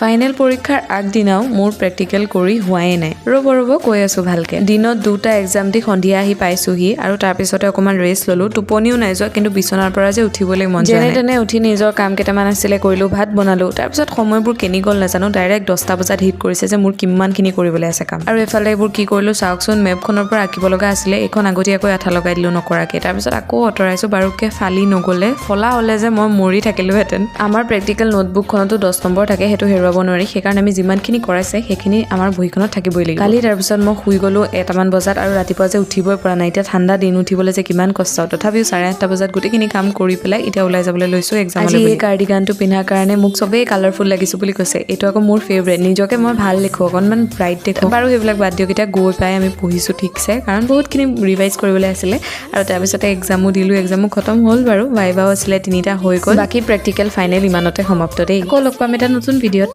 Final পৰীক্ষাৰ আগদিনাও মোৰ practical কৰি হোৱাই নাই। ৰ'ব কৈ আছো ভালকে। দিনত 2টা এক্সাম দি সন্ধিয়া আহি পাইছোহি আৰু তাৰপিছতে অকণমান ৰেষ্ট ল'লো। টোপনিও নাই যোৱা, কিন্তু বিচনাৰ পৰা যে উঠিবলৈ মন যোৱা নাই। যেনে তেনে উঠি নিজৰ কাম কেইটামান আছিলে কৰিলো, ভাত বনালো। তাৰপিছত সময়বোৰ কেনি গ'ল নাজানো, ডাইৰেক্ট 10টা বজাত হিট কৰিছে যে মোৰ কিমানখিনি কৰিবলৈ আছে কাম। আৰু এফালে এইবোৰ কি কৰিলো চাওকচোন, মেপখনৰ পৰা আঁকিব লগা আছিলে, এইখন আগতীয়াকৈ আঠা লগাই দিলো নকৰাকে। তাৰপিছত আকৌ আঁতৰাইছো, বাৰুকে ফালি নগ'লে, ফলা হ'লে যে মই মৰি থাকিলোহেঁতেন। আমাৰ প্ৰেক্টিকেল নোটবুকখনতো 10 নম্বৰ থাকে, সেইটো হেৰুৱাব নোৱাৰি। সেইকাৰণে আমি যিমানখিনি কৰাইছে সেইখিনি আমাৰ বহিখনত থাকিবই লাগিব। কালি তাৰপিছত মই শুই গ'লো 1টামান বজাত আৰু ৰাতিপুৱা যে উঠিবই পৰা নাই। এতিয়া ঠাণ্ডা দিন, উঠিবলৈ যে কিমান কষ্ট। তথাপিও 8:30 বজাত গোটেইখিনি কাম কৰি পেলাই এতিয়া ওলাই যাবলৈ লৈছো এক্সামলৈ। আজি এই কাৰ্ডিগানটো পিন্ধাৰ কাৰণে মোক চবেই কালাৰফুল লাগিছো বুলি কৈছে। এইটো আকৌ মোৰ ফেভৰেট। নিজকে মই ভাল দেখো, অকণমান ব্ৰাইট দেখো। বাৰু সেইবিলাক বাদ দিয়ক, এতিয়া গৈ পাই আমি পঢ়িছো ঠিকছে, কাৰণ বহুতখিনি ৰিভাইজ কৰিবলৈ আছিলে। আৰু তাৰপিছতে এক্সামো দিলো, এক্সামো খতম হ'ল বাৰু। ভাইভাও আছিলে 3টা হৈ গ'ল। বাকী প্ৰেক্টিকেল ফাইনেল ইমানতে সমাপ্ত দেই। আকৌ লগ পাম এটা নতুন ভিডিঅ'ত।